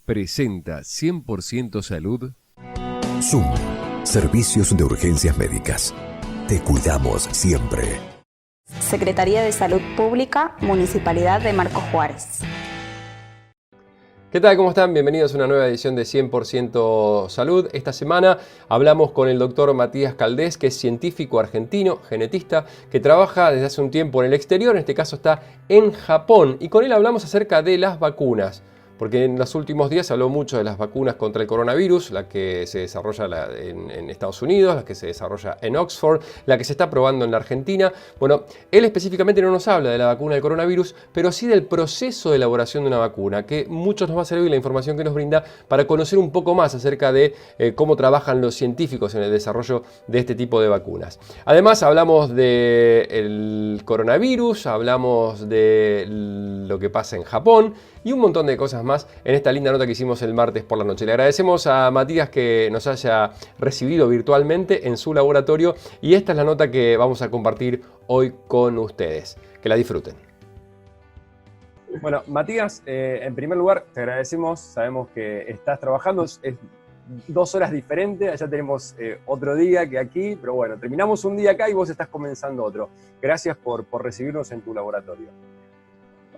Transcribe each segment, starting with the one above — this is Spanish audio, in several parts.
presenta 100% Salud. Zoom, servicios de urgencias médicas. Te cuidamos siempre. Secretaría de Salud Pública, Municipalidad de Marcos Juárez. ¿Qué tal? ¿Cómo están? Bienvenidos a una nueva edición de 100% Salud. Esta semana hablamos con el doctor Matías Caldés, que es científico argentino, genetista, que trabaja desde hace un tiempo en el exterior, en este caso está en Japón, y con él hablamos acerca de las vacunas. Porque en los últimos días se habló mucho de las vacunas contra el coronavirus, la que se desarrolla en Estados Unidos, la que se desarrolla en Oxford, la que se está probando en la Argentina. Bueno, él específicamente no nos habla de la vacuna del coronavirus, pero sí del proceso de elaboración de una vacuna, que muchos nos va a servir la información que nos brinda para conocer un poco más acerca de cómo trabajan los científicos en el desarrollo de este tipo de vacunas. Además, hablamos del coronavirus, hablamos de lo que pasa en Japón y un montón de cosas más en esta linda nota que hicimos el martes por la noche. Le agradecemos a Matías que nos haya recibido virtualmente en su laboratorio y esta es la nota que vamos a compartir hoy con ustedes. Que la disfruten. Bueno, Matías, en primer lugar te agradecemos, sabemos que estás trabajando, es 2 horas diferentes, allá tenemos otro día que aquí, pero bueno, terminamos un día acá y vos estás comenzando otro. Gracias por recibirnos en tu laboratorio.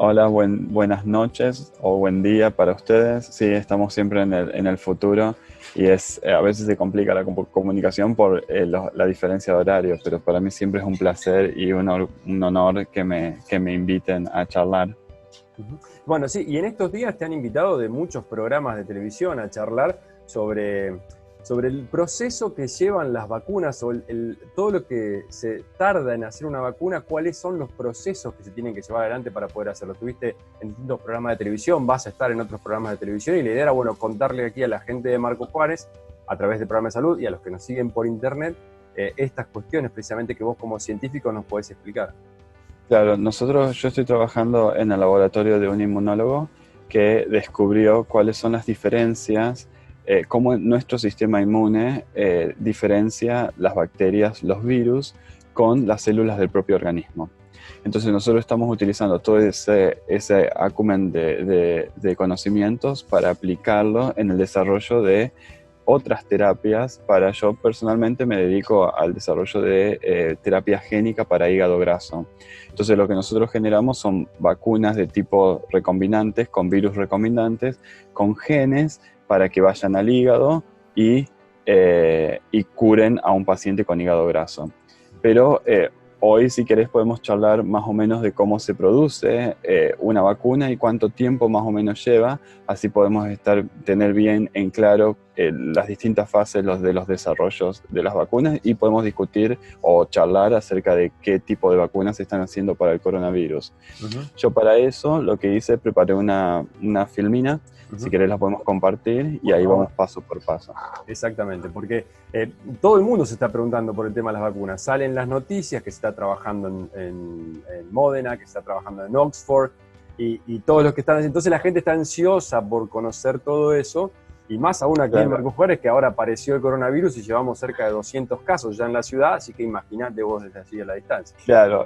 Hola, buenas noches o buen día para ustedes. Sí, estamos siempre en el futuro y a veces se complica la comunicación por la diferencia de horario, pero para mí siempre es un placer y un honor que me inviten a charlar. Bueno, sí, y en estos días te han invitado de muchos programas de televisión a charlar sobre el proceso que llevan las vacunas o todo lo que se tarda en hacer una vacuna, cuáles son los procesos que se tienen que llevar adelante para poder hacerlo. Estuviste en distintos programas de televisión, vas a estar en otros programas de televisión y la idea era, bueno, contarle aquí a la gente de Marcos Juárez, a través del programa de salud y a los que nos siguen por internet, estas cuestiones precisamente que vos como científico nos podés explicar. Claro, yo estoy trabajando en el laboratorio de un inmunólogo que descubrió cuáles son las diferencias, cómo nuestro sistema inmune diferencia las bacterias, los virus, con las células del propio organismo. Entonces nosotros estamos utilizando todo ese acumen de conocimientos para aplicarlo en el desarrollo de otras terapias. Yo personalmente me dedico al desarrollo de terapia génica para hígado graso. Entonces lo que nosotros generamos son vacunas de tipo recombinantes, con virus recombinantes, con genes para que vayan al hígado y curen a un paciente con hígado graso. Pero hoy, si querés, podemos charlar más o menos de cómo se produce una vacuna y cuánto tiempo más o menos lleva. Así podemos tener bien en claro las distintas fases de los desarrollos de las vacunas y podemos discutir o charlar acerca de qué tipo de vacunas se están haciendo para el coronavirus. Yo para eso lo que hice, preparé una filmina. Si querés la podemos compartir y ahí vamos paso por paso. Exactamente, porque todo el mundo se está preguntando por el tema de las vacunas. Salen las noticias que se está trabajando en Módena, que se está trabajando en Oxford y todos los que están... Entonces la gente está ansiosa por conocer todo eso y más aún aquí en Marcos Juárez, que ahora apareció el coronavirus y llevamos cerca de 200 casos ya en la ciudad, así que imaginate vos desde allí a la distancia. Claro,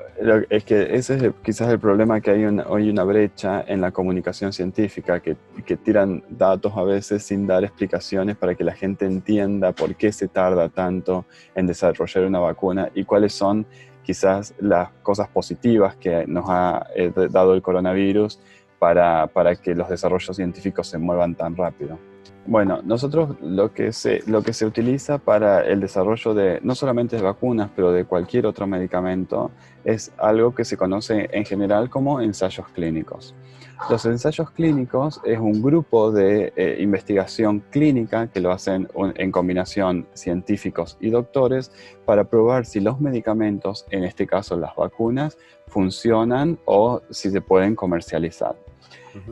es que ese es quizás el problema, que hay hoy una brecha en la comunicación científica, que tiran datos a veces sin dar explicaciones para que la gente entienda por qué se tarda tanto en desarrollar una vacuna y cuáles son quizás las cosas positivas que nos ha dado el coronavirus para que los desarrollos científicos se muevan tan rápido. Bueno, nosotros lo que se utiliza para el desarrollo de no solamente de vacunas, pero de cualquier otro medicamento, es algo que se conoce en general como ensayos clínicos. Los ensayos clínicos es un grupo de investigación clínica que lo hacen en combinación científicos y doctores para probar si los medicamentos, en este caso las vacunas, funcionan o si se pueden comercializar.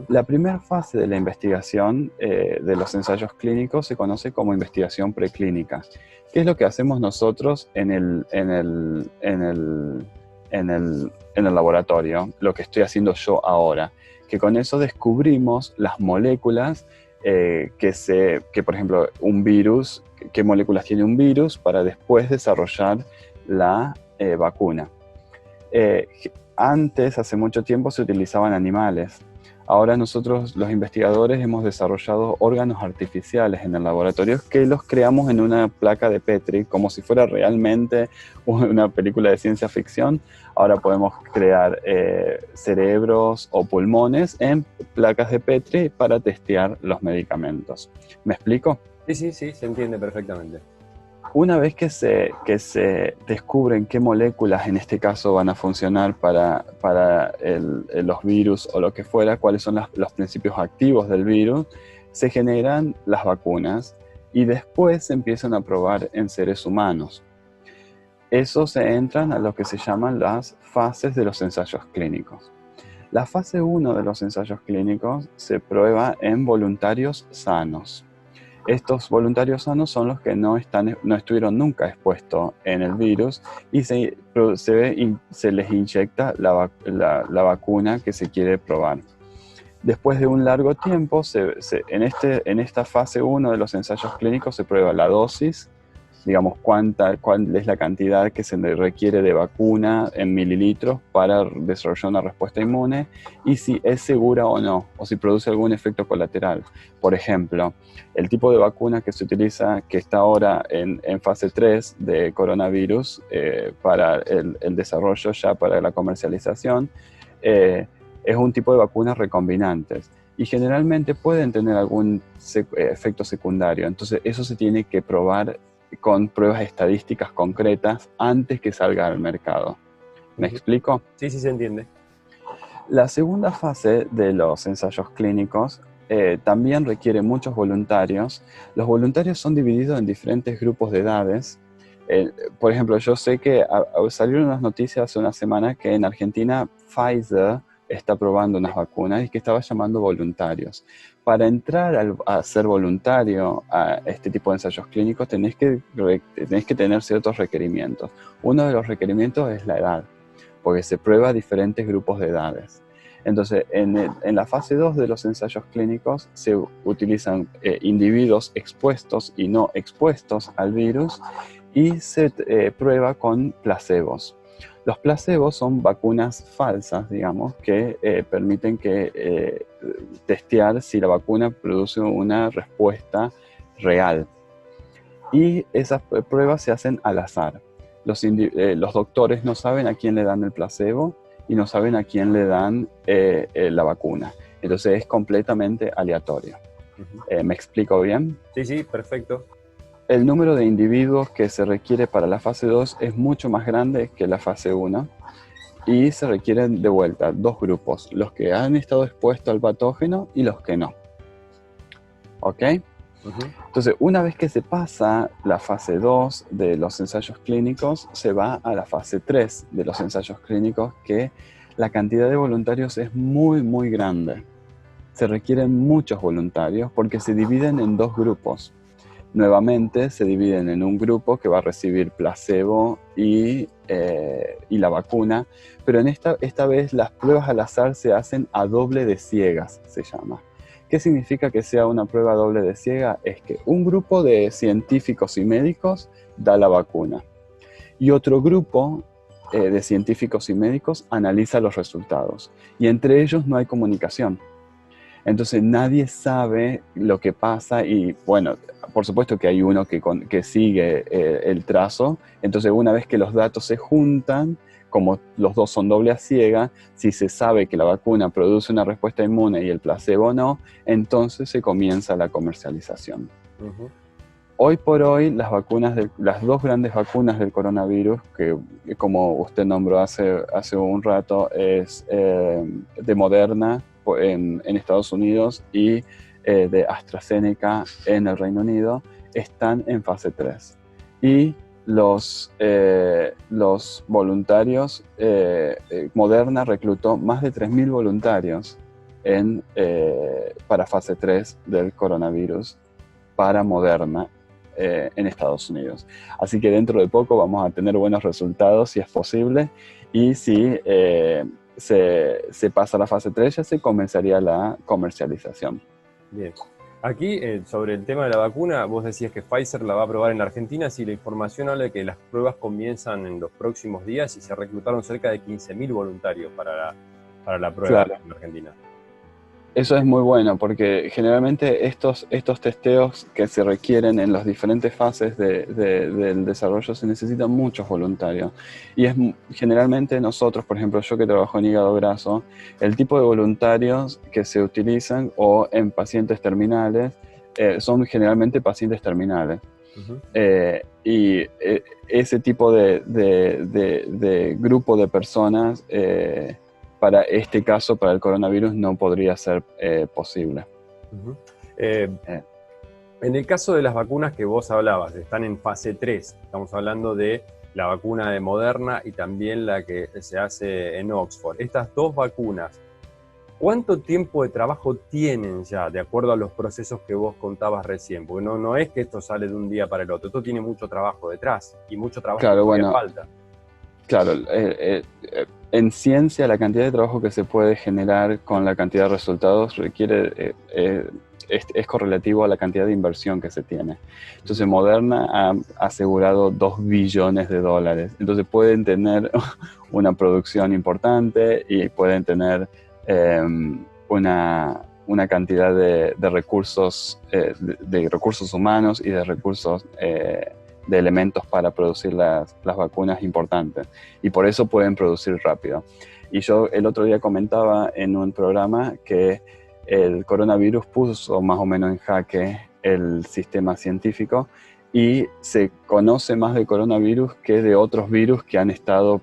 La primera fase de la investigación de los ensayos clínicos se conoce como investigación preclínica. ¿Qué es lo que hacemos nosotros en el laboratorio? Lo que estoy haciendo yo ahora. Que con eso descubrimos las moléculas que por ejemplo, un virus, qué moléculas tiene un virus para después desarrollar la vacuna. Antes, hace mucho tiempo, se utilizaban animales. Ahora nosotros, los investigadores, hemos desarrollado órganos artificiales en el laboratorio que los creamos en una placa de Petri, como si fuera realmente una película de ciencia ficción. Ahora podemos crear cerebros o pulmones en placas de Petri para testear los medicamentos. ¿Me explico? Sí, se entiende perfectamente. Una vez que se descubren qué moléculas en este caso van a funcionar para los virus o lo que fuera, cuáles son los principios activos del virus, se generan las vacunas y después se empiezan a probar en seres humanos. Eso se entran a lo que se llaman las fases de los ensayos clínicos. La fase 1 de los ensayos clínicos se prueba en voluntarios sanos. Estos voluntarios sanos son los que no estuvieron nunca expuestos en el virus y se les inyecta la vacuna que se quiere probar. Después de un largo tiempo, en esta fase 1 de los ensayos clínicos se prueba la dosis, digamos cuál es la cantidad que se le requiere de vacuna en mililitros para desarrollar una respuesta inmune y si es segura o no, o si produce algún efecto colateral. Por ejemplo, el tipo de vacuna que se utiliza, que está ahora en fase 3 de coronavirus para el desarrollo ya para la comercialización, es un tipo de vacunas recombinantes y generalmente pueden tener algún efecto secundario. Entonces eso se tiene que probar con pruebas estadísticas concretas antes que salga al mercado. ¿Me explico? Sí, se entiende. La segunda fase de los ensayos clínicos también requiere muchos voluntarios. Los voluntarios son divididos en diferentes grupos de edades. Por ejemplo, yo sé que salieron unas noticias hace una semana que en Argentina Pfizer está probando unas vacunas y que estaba llamando voluntarios. Para entrar a ser voluntario a este tipo de ensayos clínicos tenés que tener ciertos requerimientos. Uno de los requerimientos es la edad, porque se prueba diferentes grupos de edades. Entonces, en la fase 2 de los ensayos clínicos se utilizan individuos expuestos y no expuestos al virus y se prueba con placebos. Los placebos son vacunas falsas, digamos, que permiten testear si la vacuna produce una respuesta real. Y esas pruebas se hacen al azar. Los doctores no saben a quién le dan el placebo y no saben a quién le dan la vacuna. Entonces es completamente aleatorio. ¿Me explico bien? Sí, perfecto. El número de individuos que se requiere para la fase 2 es mucho más grande que la fase 1 y se requieren de vuelta dos grupos, los que han estado expuestos al patógeno y los que no. ¿Ok? Entonces, una vez que se pasa la fase 2 de los ensayos clínicos, se va a la fase 3 de los ensayos clínicos, que la cantidad de voluntarios es muy, muy grande. Se requieren muchos voluntarios porque se dividen en dos grupos. Nuevamente se dividen en un grupo que va a recibir placebo y la vacuna, pero esta vez las pruebas al azar se hacen a doble de ciegas, se llama. ¿Qué significa que sea una prueba doble de ciega? Es que un grupo de científicos y médicos da la vacuna y otro grupo de científicos y médicos analiza los resultados y entre ellos no hay comunicación. Entonces nadie sabe lo que pasa y bueno, por supuesto que hay uno que sigue el trazo. Entonces una vez que los datos se juntan, como los dos son doble a ciega, si se sabe que la vacuna produce una respuesta inmune y el placebo no, entonces se comienza la comercialización. Hoy por hoy las dos grandes vacunas del coronavirus, que como usted nombró hace un rato, es de Moderna en Estados Unidos y de AstraZeneca en el Reino Unido, están en fase 3. Y los voluntarios, Moderna reclutó más de 3.000 voluntarios para fase 3 del coronavirus para Moderna en Estados Unidos. Así que dentro de poco vamos a tener buenos resultados si es posible y si se pasa a la fase 3 ya se comenzaría la comercialización. Bien. Aquí, sobre el tema de la vacuna, vos decías que Pfizer la va a probar en Argentina. Si la información habla de que las pruebas comienzan en los próximos días y se reclutaron cerca de 15.000 voluntarios para la prueba en Argentina. Eso es muy bueno porque generalmente estos testeos que se requieren en las diferentes fases del desarrollo se necesitan muchos voluntarios. Y generalmente nosotros, por ejemplo, yo que trabajo en hígado graso, el tipo de voluntarios que se utilizan o en pacientes terminales son generalmente pacientes terminales. Uh-huh. Y ese tipo de grupo de personas para este caso, para el coronavirus, no podría ser posible. Uh-huh. En el caso de las vacunas que vos hablabas, están en fase 3. Estamos hablando de la vacuna de Moderna y también la que se hace en Oxford. Estas dos vacunas, ¿cuánto tiempo de trabajo tienen ya, de acuerdo a los procesos que vos contabas recién? Porque no es que esto sale de un día para el otro, esto tiene mucho trabajo detrás y mucho trabajo que falta. Claro, en ciencia la cantidad de trabajo que se puede generar con la cantidad de resultados requiere, es correlativo a la cantidad de inversión que se tiene. Entonces Moderna ha asegurado $2 billones. Entonces pueden tener una producción importante y pueden tener una cantidad de recursos, de recursos humanos y de recursos de elementos para producir las vacunas importantes, y por eso pueden producir rápido. Y yo el otro día comentaba en un programa que el coronavirus puso más o menos en jaque el sistema científico y se conoce más de coronavirus que de otros virus que han estado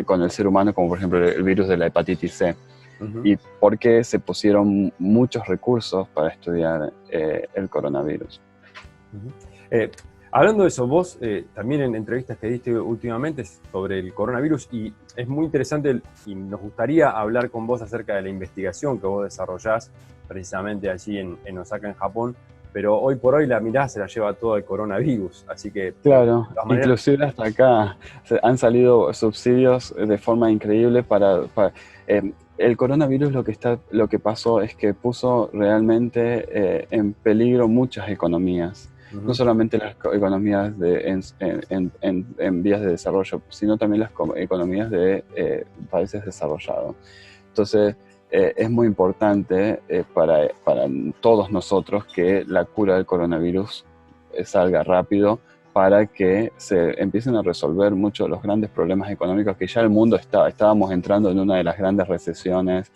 con el ser humano, como por ejemplo el virus de la hepatitis C. Uh-huh. Y porque se pusieron muchos recursos para estudiar el coronavirus. Uh-huh. Hablando de eso, vos también en entrevistas que diste últimamente sobre el coronavirus, y es muy interesante y nos gustaría hablar con vos acerca de la investigación que vos desarrollás precisamente allí en Osaka, en Japón, pero hoy por hoy la mirada se la lleva todo el coronavirus, así que... Claro, inclusive hasta acá han salido subsidios de forma increíble para el coronavirus. Lo que pasó es que puso realmente en peligro muchas economías. Uh-huh. No solamente las economías en vías de desarrollo, sino también las economías de países desarrollados. Entonces, es muy importante para todos nosotros que la cura del coronavirus salga rápido para que se empiecen a resolver muchos de los grandes problemas económicos que ya el mundo estábamos entrando en una de las grandes recesiones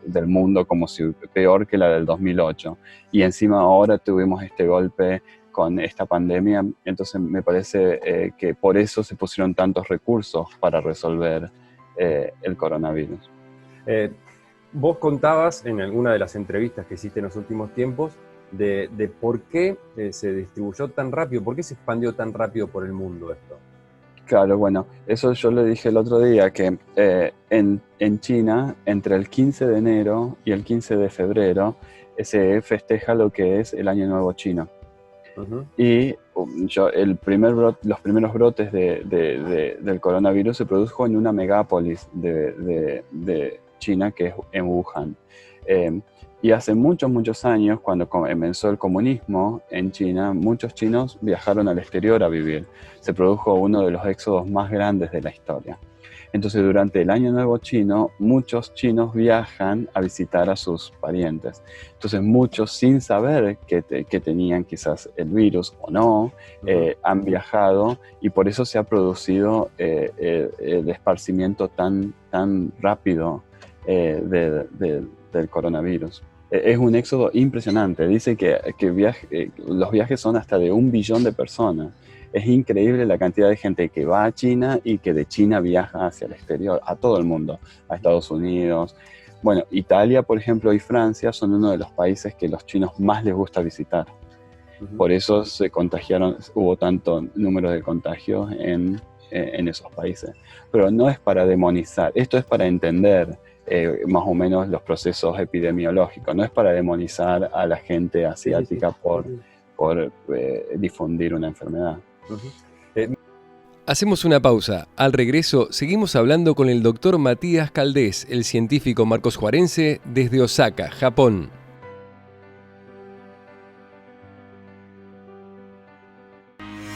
del mundo, como si peor que la del 2008, y encima ahora tuvimos este golpe con esta pandemia. Entonces me parece que por eso se pusieron tantos recursos para resolver el coronavirus. Vos contabas en alguna de las entrevistas que hiciste en los últimos tiempos de por qué se distribuyó tan rápido, por qué se expandió tan rápido por el mundo esto. Claro, bueno, eso yo le dije el otro día, que en China, entre el 15 de enero y el 15 de febrero, se festeja lo que es el Año Nuevo Chino. Uh-huh. Y los primeros brotes del coronavirus se produjo en una megápolis de China, que es en Wuhan. Y hace muchos años, cuando comenzó el comunismo en China, muchos chinos viajaron al exterior a vivir. Se produjo uno de los éxodos más grandes de la historia. Entonces, durante el Año Nuevo Chino, muchos chinos viajan a visitar a sus parientes. Entonces, muchos, sin saber que tenían quizás el virus o no, han viajado, y por eso se ha producido el esparcimiento tan rápido del coronavirus. Es un éxodo impresionante. Dice que los viajes son hasta de 1 billón de personas. Es increíble la cantidad de gente que va a China y que de China viaja hacia el exterior, a todo el mundo, a Estados Unidos. Bueno, Italia, por ejemplo, y Francia son uno de los países que los chinos más les gusta visitar. Uh-huh. Por eso hubo tanto número de contagios en esos países. Pero no es para demonizar, esto es para entender más o menos los procesos epidemiológicos, no es para demonizar a la gente asiática por difundir una enfermedad. Uh-huh. Hacemos una pausa. Al regreso seguimos hablando con el doctor Matías Caldés, el científico marcosjuarense desde Osaka, Japón.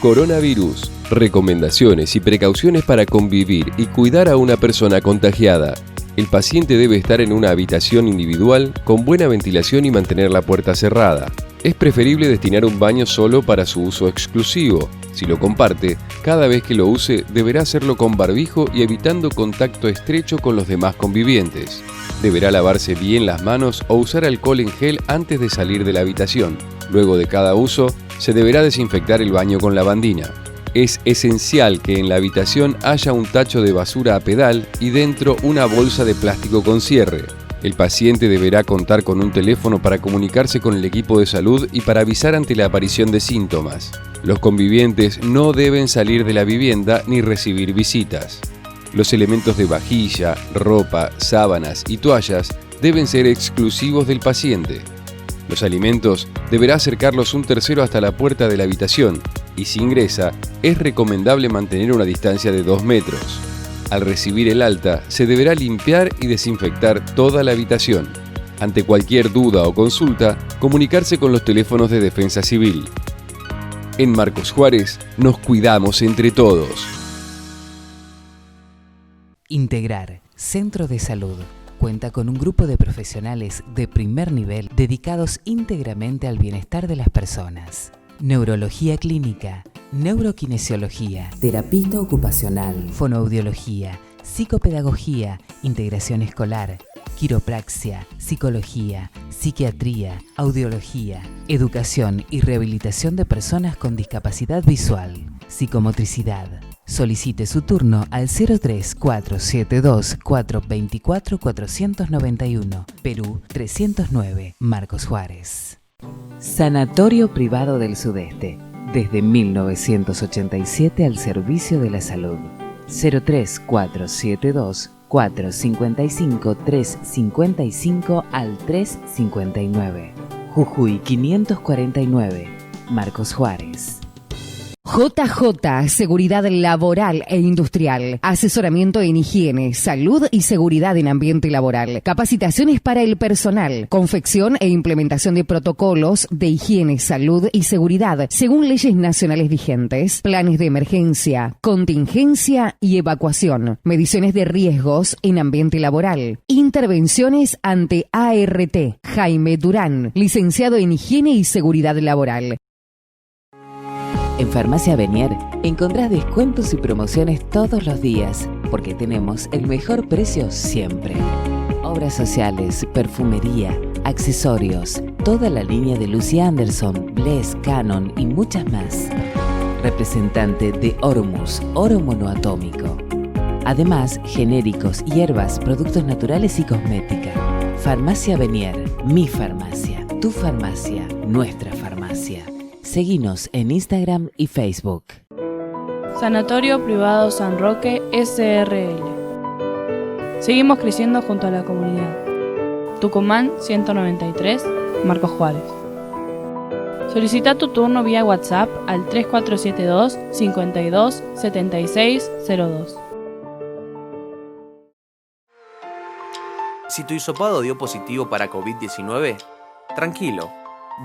Coronavirus. Recomendaciones y precauciones para convivir y cuidar a una persona contagiada. El paciente debe estar en una habitación individual con buena ventilación y mantener la puerta cerrada. Es preferible destinar un baño solo para su uso exclusivo. Si lo comparte, cada vez que lo use deberá hacerlo con barbijo y evitando contacto estrecho con los demás convivientes. Deberá lavarse bien las manos o usar alcohol en gel antes de salir de la habitación. Luego de cada uso, se deberá desinfectar el baño con lavandina. Es esencial que en la habitación haya un tacho de basura a pedal y dentro una bolsa de plástico con cierre. El paciente deberá contar con un teléfono para comunicarse con el equipo de salud y para avisar ante la aparición de síntomas. Los convivientes no deben salir de la vivienda ni recibir visitas. Los elementos de vajilla, ropa, sábanas y toallas deben ser exclusivos del paciente. Los alimentos deberá acercarlos un tercero hasta la puerta de la habitación y si ingresa, es recomendable mantener una distancia de 2 metros. Al recibir el alta, se deberá limpiar y desinfectar toda la habitación. Ante cualquier duda o consulta, comunicarse con los teléfonos de Defensa Civil. En Marcos Juárez, nos cuidamos entre todos. Integrar, Centro de Salud. Cuenta con un grupo de profesionales de primer nivel dedicados íntegramente al bienestar de las personas. Neurología clínica, neurokinesiología, terapista ocupacional, fonoaudiología, psicopedagogía, integración escolar, quiropraxia, psicología, psiquiatría, audiología, educación y rehabilitación de personas con discapacidad visual, psicomotricidad. Solicite su turno al 03472 424 491, Perú 309, Marcos Juárez. Sanatorio Privado del Sudeste, desde 1987 al servicio de la salud. 03472 455 355 al 359. Jujuy 549, Marcos Juárez. JJ, Seguridad Laboral e Industrial. Asesoramiento en higiene, salud y seguridad en ambiente laboral. Capacitaciones para el personal. Confección e implementación de protocolos de higiene, salud y seguridad según leyes nacionales vigentes. Planes de emergencia, contingencia y evacuación. Mediciones de riesgos en ambiente laboral. Intervenciones ante ART. Jaime Durán, licenciado en Higiene y Seguridad Laboral. En Farmacia Benier encontrás descuentos y promociones todos los días, porque tenemos el mejor precio siempre. Obras sociales, perfumería, accesorios, toda la línea de Lucy Anderson, Bless, Canon y muchas más. Representante de Ormus, oro monoatómico. Además, genéricos, hierbas, productos naturales y cosmética. Farmacia Benier, mi farmacia, tu farmacia, nuestra farmacia. Seguinos en Instagram y Facebook. Sanatorio Privado San Roque SRL. Seguimos creciendo junto a la comunidad. Tucumán 193, Marcos Juárez. Solicita tu turno vía WhatsApp al 3472 52 76 02. Si tu hisopado dio positivo para COVID-19, tranquilo,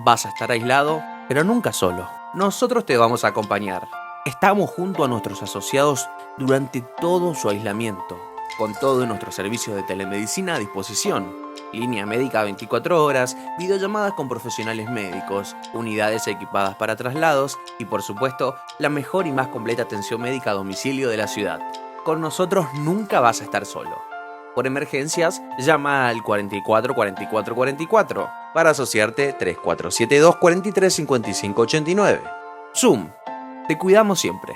vas a estar aislado, pero nunca solo. Nosotros te vamos a acompañar. Estamos junto a nuestros asociados durante todo su aislamiento, con todos nuestros servicios de telemedicina a disposición. Línea médica 24 horas, videollamadas con profesionales médicos, unidades equipadas para traslados y, por supuesto, la mejor y más completa atención médica a domicilio de la ciudad. Con nosotros nunca vas a estar solo. Por emergencias, llama al 44 44 44. Para asociarte, 3472 43 55 89. Zoom. Te cuidamos siempre.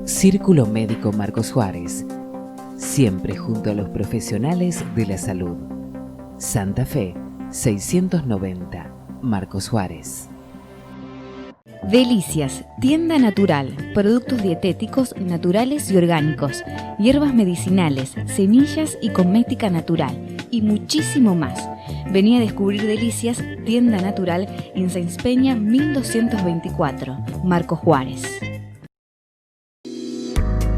Círculo Médico Marcos Juárez. Siempre junto a los profesionales de la salud. Santa Fe, 690, Marcos Juárez. Delicias, tienda natural, productos dietéticos naturales y orgánicos, hierbas medicinales, semillas y cosmética natural y muchísimo más. Vení a descubrir Delicias, tienda natural en Sáenz Peña 1224, Marcos Juárez.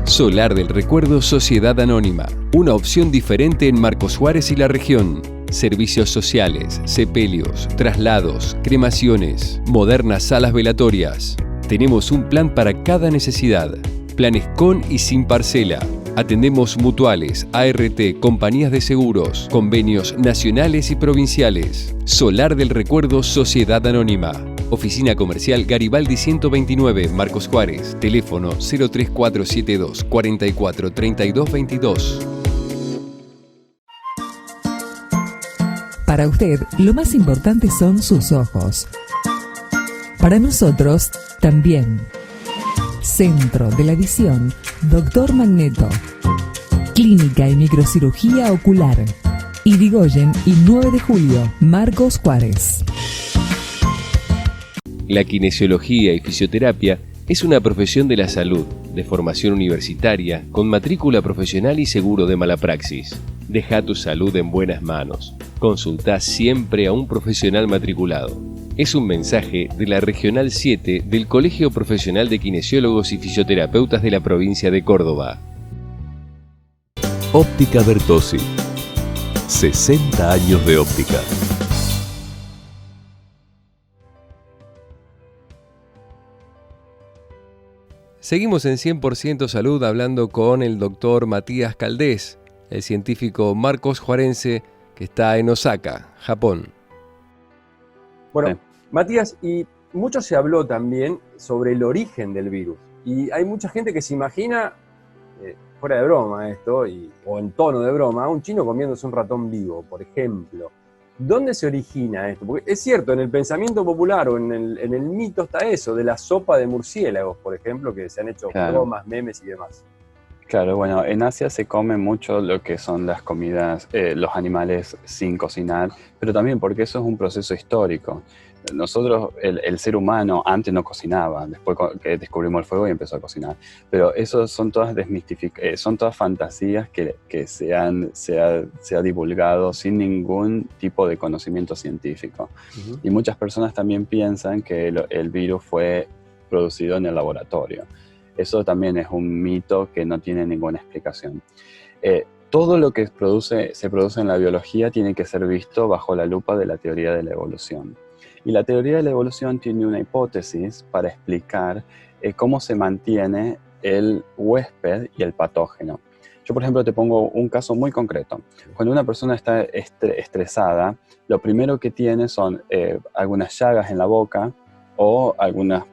Solar del Recuerdo Sociedad Anónima, una opción diferente en Marcos Juárez y la región. Servicios sociales, sepelios, traslados, cremaciones, modernas salas velatorias. Tenemos un plan para cada necesidad. Planes con y sin parcela. Atendemos mutuales, ART, compañías de seguros, convenios nacionales y provinciales. Solar del Recuerdo Sociedad Anónima. Oficina Comercial Garibaldi 129, Marcos Juárez. Teléfono 03472 44 32 22. Para usted, lo más importante son sus ojos. Para nosotros, también. Centro de la Visión, Dr. Magneto. Clínica y Microcirugía Ocular. Irigoyen y 9 de Julio, Marcos Juárez. La kinesiología y fisioterapia es una profesión de la salud, de formación universitaria, con matrícula profesional y seguro de mala praxis. Deja tu salud en buenas manos. Consulta siempre a un profesional matriculado. Es un mensaje de la Regional 7 del Colegio Profesional de Kinesiólogos y Fisioterapeutas de la provincia de Córdoba. Óptica Bertozzi. 60 años de óptica. Seguimos en 100% Salud hablando con el doctor Matías Caldés, el científico Marcos Juarense que está en Osaka, Japón. Bueno, Matías, y mucho se habló también sobre el origen del virus. Y hay mucha gente que se imagina, fuera de broma esto, o en tono de broma, un chino comiéndose un ratón vivo, por ejemplo. ¿Dónde se origina esto? Porque es cierto, en el pensamiento popular o en el mito está eso, de la sopa de murciélagos, por ejemplo, que se han hecho bromas, memes y demás. Claro, bueno, en Asia se come mucho lo que son las comidas, los animales sin cocinar, pero también porque eso es un proceso histórico. Nosotros, el ser humano, antes no cocinaba, después que descubrimos el fuego y empezó a cocinar. Pero eso son todas son todas fantasías que se ha divulgado sin ningún tipo de conocimiento científico. Uh-huh. Y muchas personas también piensan que el virus fue producido en el laboratorio. Eso también es un mito que no tiene ninguna explicación. Todo lo que se produce en la biología tiene que ser visto bajo la lupa de la teoría de la evolución. Y la teoría de la evolución tiene una hipótesis para explicar cómo se mantiene el huésped y el patógeno. Yo, por ejemplo, te pongo un caso muy concreto. Cuando una persona está estresada, lo primero que tiene son algunas llagas en la boca o algunas,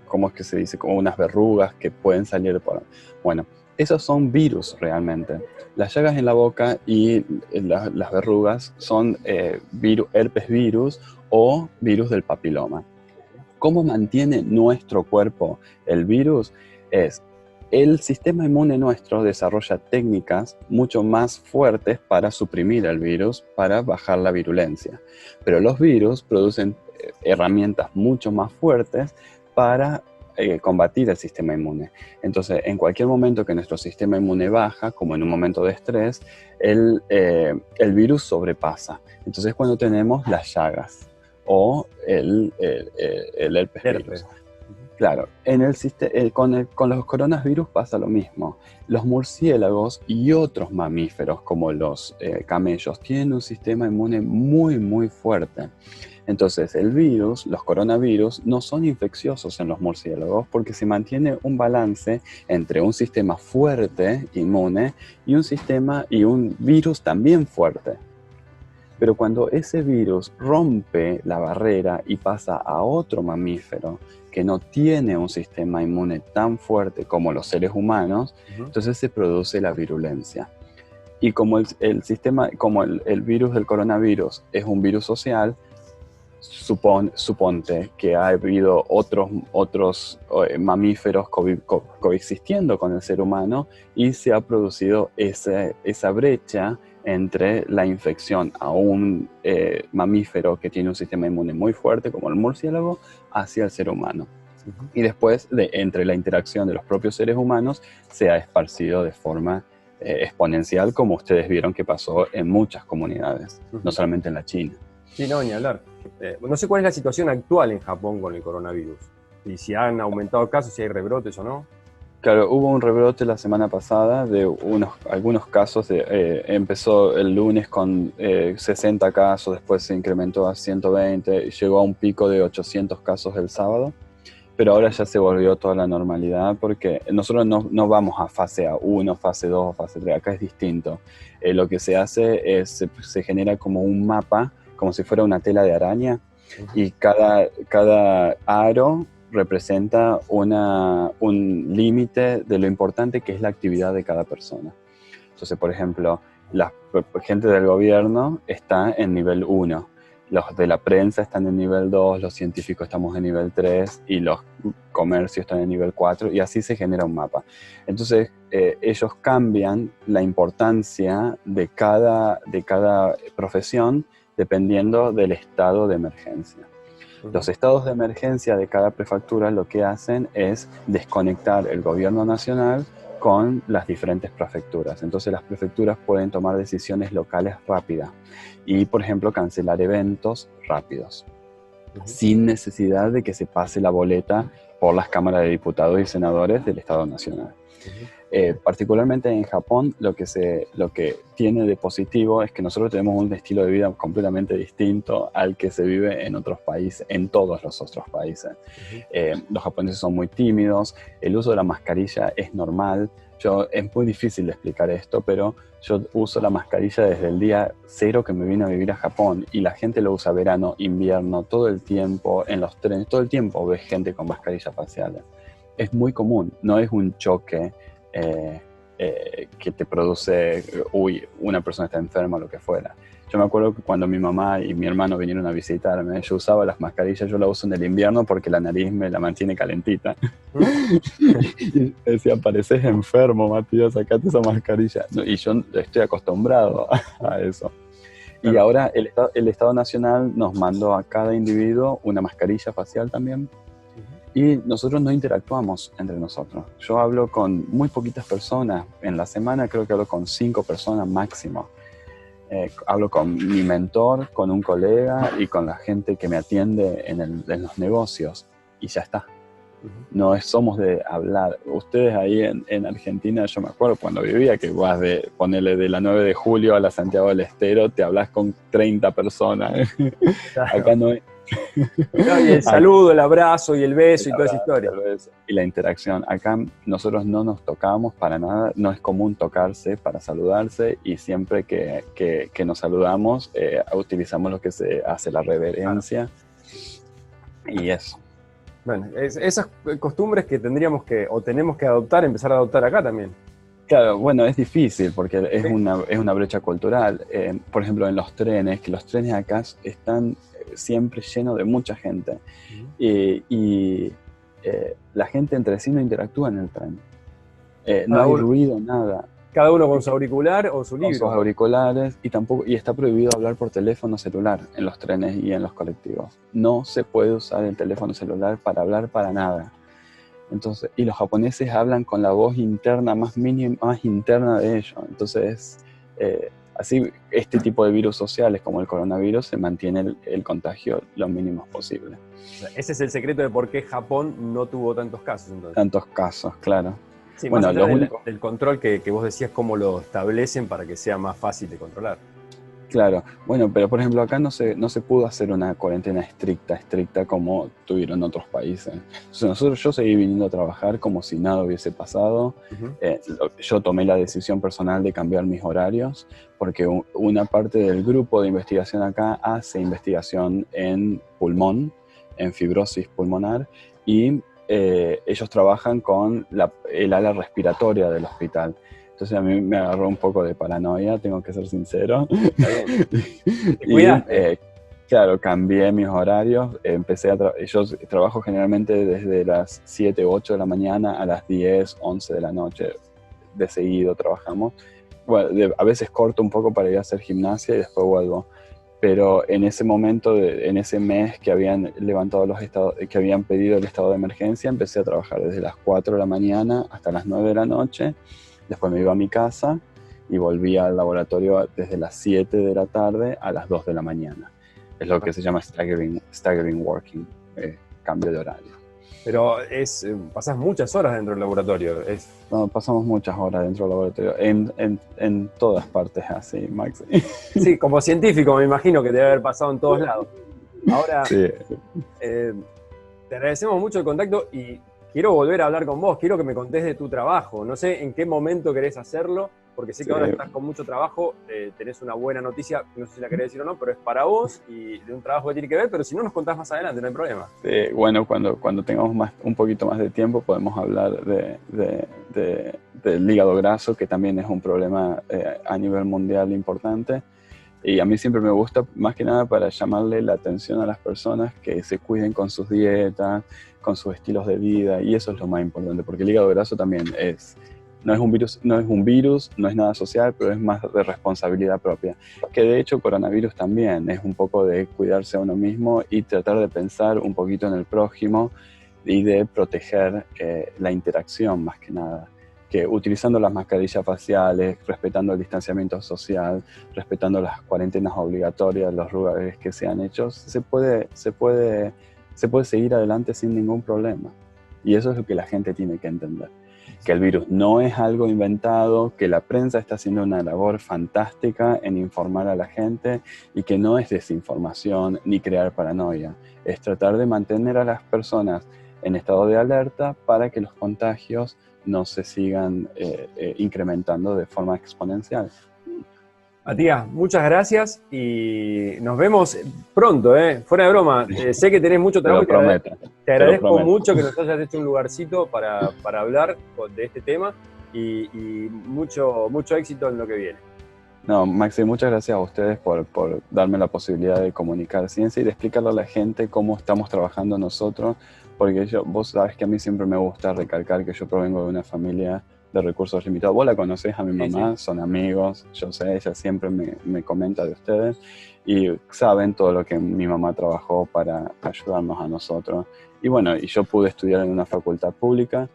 ¿cómo es que se dice? Como unas verrugas que pueden salir por... Bueno, esos son virus realmente. Las llagas en la boca y las verrugas son herpes virus o virus del papiloma. ¿Cómo mantiene nuestro cuerpo el virus? El sistema inmune nuestro desarrolla técnicas mucho más fuertes para suprimir el virus, para bajar la virulencia. Pero los virus producen herramientas mucho más fuertes para combatir el sistema inmune. Entonces, en cualquier momento que nuestro sistema inmune baja, como en un momento de estrés, el virus sobrepasa. Entonces, cuando tenemos las llagas o el herpes virus. Claro, con los coronavirus pasa lo mismo. Los murciélagos y otros mamíferos, como los camellos, tienen un sistema inmune muy, muy fuerte. Entonces, los coronavirus, no son infecciosos en los murciélagos porque se mantiene un balance entre un sistema fuerte, inmune, y un virus también fuerte. Pero cuando ese virus rompe la barrera y pasa a otro mamífero que no tiene un sistema inmune tan fuerte como los seres humanos, entonces se produce la virulencia. Y como el virus del coronavirus es un virus social, suponte que ha habido otros mamíferos coexistiendo con el ser humano y se ha producido esa brecha entre la infección a un mamífero que tiene un sistema inmune muy fuerte como el murciélago hacia el ser humano. Uh-huh. Y después, entre la interacción de los propios seres humanos, se ha esparcido de forma exponencial, como ustedes vieron que pasó en muchas comunidades, uh-huh. No solamente en la China. Sí, no, ni hablar. No sé cuál es la situación actual en Japón con el coronavirus. Y si han aumentado casos, si hay rebrotes o no. Claro, hubo un rebrote la semana pasada de algunos casos. Empezó el lunes con 60 casos, después se incrementó a 120 y llegó a un pico de 800 casos el sábado, pero ahora ya se volvió toda la normalidad porque nosotros no vamos a fase 1, fase 2, fase 3, acá es distinto. Lo que se hace es, se genera como un mapa, como si fuera una tela de araña, y cada aro representa un límite de lo importante que es la actividad de cada persona. Entonces, por ejemplo, la gente del gobierno está en nivel 1, los de la prensa están en nivel 2, los científicos estamos en nivel 3 y los comercios están en nivel 4, y así se genera un mapa. Entonces, ellos cambian la importancia de cada profesión dependiendo del estado de emergencia. Los estados de emergencia de cada prefectura lo que hacen es desconectar el gobierno nacional con las diferentes prefecturas. Entonces las prefecturas pueden tomar decisiones locales rápidas y, por ejemplo, cancelar eventos rápidos, sin necesidad de que se pase la boleta por las cámaras de diputados y senadores del Estado Nacional. Particularmente en Japón, lo que tiene de positivo es que nosotros tenemos un estilo de vida completamente distinto al que se vive en otros países, en todos los otros países. Los japoneses son muy tímidos, el uso de la mascarilla es normal. Es muy difícil de explicar esto, pero yo uso la mascarilla desde el día 0 que me vine a vivir a Japón, y la gente lo usa verano, invierno, todo el tiempo, en los trenes, todo el tiempo ves gente con mascarillas faciales. Es muy común, no es un choque que te produce, una persona está enferma o lo que fuera. Yo me acuerdo que cuando mi mamá y mi hermano vinieron a visitarme, yo usaba las mascarillas, yo la uso en el invierno porque la nariz me la mantiene calentita. Y decía, pareces enfermo, Matías, sacate esa mascarilla. Y yo estoy acostumbrado a eso. Y ahora el Estado Nacional nos mandó a cada individuo una mascarilla facial también. Y nosotros no interactuamos entre nosotros. Yo hablo con muy poquitas personas. En la semana creo que hablo con 5 personas máximo. Hablo con mi mentor, con un colega y con la gente que me atiende en los negocios. Y ya está. No somos de hablar. Ustedes ahí en Argentina, yo me acuerdo cuando vivía que vas ponerle de la 9 de julio a la Santiago del Estero, te hablas con 30 personas. Claro. Acá no hay. No, y el saludo, el abrazo y el beso y toda esa historia. Y la interacción. Acá nosotros no nos tocamos para nada, no es común tocarse para saludarse, y siempre que nos saludamos utilizamos lo que se hace la reverencia. Y eso. Bueno, esas costumbres que tenemos que adoptar, empezar a adoptar acá también. Claro, bueno, es difícil porque es una brecha cultural. Por ejemplo, en los trenes, que los trenes acá están siempre llenos de mucha gente. Y la gente entre sí no interactúa en el tren. No hay ruido, nada. Cada uno con su auricular o su libro. Con sus auriculares, y está prohibido hablar por teléfono celular en los trenes y en los colectivos. No se puede usar el teléfono celular para hablar para nada. Entonces, y los japoneses hablan con la voz interna más mínima, más interna de ellos. Entonces, así este tipo de virus sociales como el coronavirus se mantiene el contagio lo mínimo posible. Ese es el secreto de por qué Japón no tuvo tantos casos, entonces. Tantos casos, claro. Sí, bueno, más allá del control que vos decías, cómo lo establecen para que sea más fácil de controlar. Claro, bueno, pero por ejemplo acá no se pudo hacer una cuarentena estricta como tuvieron otros países. Entonces yo seguí viniendo a trabajar como si nada hubiese pasado. Yo tomé la decisión personal de cambiar mis horarios porque una parte del grupo de investigación acá hace investigación en pulmón, en fibrosis pulmonar, y ellos trabajan con el ala respiratoria del hospital. Entonces a mí me agarró un poco de paranoia, tengo que ser sincero. Claro, cambié mis horarios, yo trabajo generalmente desde las 7 o 8 de la mañana a las 10, 11 de la noche, de seguido trabajamos. Bueno, a veces corto un poco para ir a hacer gimnasia y después vuelvo. Pero en ese momento, en ese mes que habían levantado que habían pedido el estado de emergencia, empecé a trabajar desde las 4 de la mañana hasta las 9 de la noche. Después me iba a mi casa y volvía al laboratorio desde las 7 de la tarde a las 2 de la mañana. Es lo que se llama staggering working, cambio de horario. Pero pasás muchas horas dentro del laboratorio. No, pasamos muchas horas dentro del laboratorio, en todas partes así, Max. Sí, como científico me imagino que debe haber pasado en todos lados. Ahora, sí. te agradecemos mucho el contacto y quiero volver a hablar con vos, quiero que me contés de tu trabajo. No sé en qué momento querés hacerlo, porque sé que ahora estás con mucho trabajo, tenés una buena noticia, no sé si la querés decir o no, pero es para vos y de un trabajo que tiene que ver, pero si no nos contás más adelante, no hay problema. Bueno, cuando tengamos un poquito más de tiempo podemos hablar del hígado graso, que también es un problema a nivel mundial importante. Y a mí siempre me gusta, más que nada, para llamarle la atención a las personas que se cuiden con sus dietas, con sus estilos de vida, y eso es lo más importante, porque el hígado graso también no es un virus, no es nada social, pero es más de responsabilidad propia. Que de hecho coronavirus también es un poco de cuidarse a uno mismo y tratar de pensar un poquito en el prójimo y de proteger la interacción más que nada. Que utilizando las mascarillas faciales, respetando el distanciamiento social, respetando las cuarentenas obligatorias, los lugares que se han hecho, se puede seguir adelante sin ningún problema. Y eso es lo que la gente tiene que entender. Que el virus no es algo inventado, que la prensa está haciendo una labor fantástica en informar a la gente y que no es desinformación ni crear paranoia. Es tratar de mantener a las personas en estado de alerta para que los contagios no se sigan incrementando de forma exponencial. Matías, muchas gracias y nos vemos pronto, fuera de broma. Sé que tenés mucho trabajo y te agradezco mucho que nos hayas hecho un lugarcito para hablar de este tema y mucho éxito en lo que viene. No, Maxi, muchas gracias a ustedes por darme la posibilidad de comunicar ciencia y de explicarle a la gente cómo estamos trabajando nosotros, porque vos sabés que a mí siempre me gusta recalcar que yo provengo de una familia de recursos limitados. Vos la conocés a mi mamá, sí. Son amigos, yo sé, ella siempre me comenta de ustedes y saben todo lo que mi mamá trabajó para ayudarnos a nosotros. Y bueno, y yo pude estudiar en una facultad pública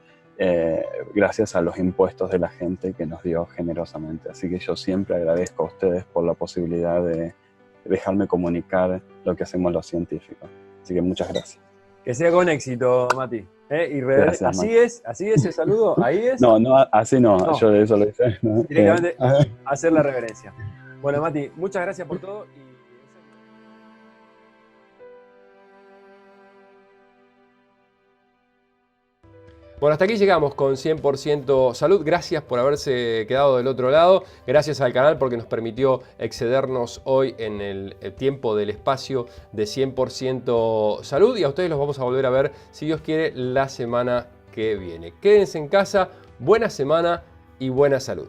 gracias a los impuestos de la gente que nos dio generosamente. Así que yo siempre agradezco a ustedes por la posibilidad de dejarme comunicar lo que hacemos los científicos. Así que muchas gracias. Que sea con éxito, Mati. Gracias, así es el saludo, ahí es. No, así no, yo de eso lo hice. ¿No? Directamente hacer la reverencia. Bueno, Mati, muchas gracias por todo. Bueno, hasta aquí llegamos con 100% Salud. Gracias por haberse quedado del otro lado. Gracias al canal porque nos permitió excedernos hoy en el tiempo del espacio de 100% Salud. Y a ustedes los vamos a volver a ver, si Dios quiere, la semana que viene. Quédense en casa, buena semana y buena salud.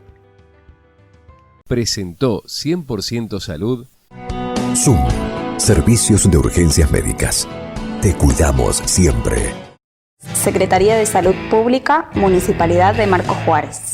Presentó 100% Salud. Zoom. Servicios de urgencias médicas. Te cuidamos siempre. Secretaría de Salud Pública, Municipalidad de Marcos Juárez.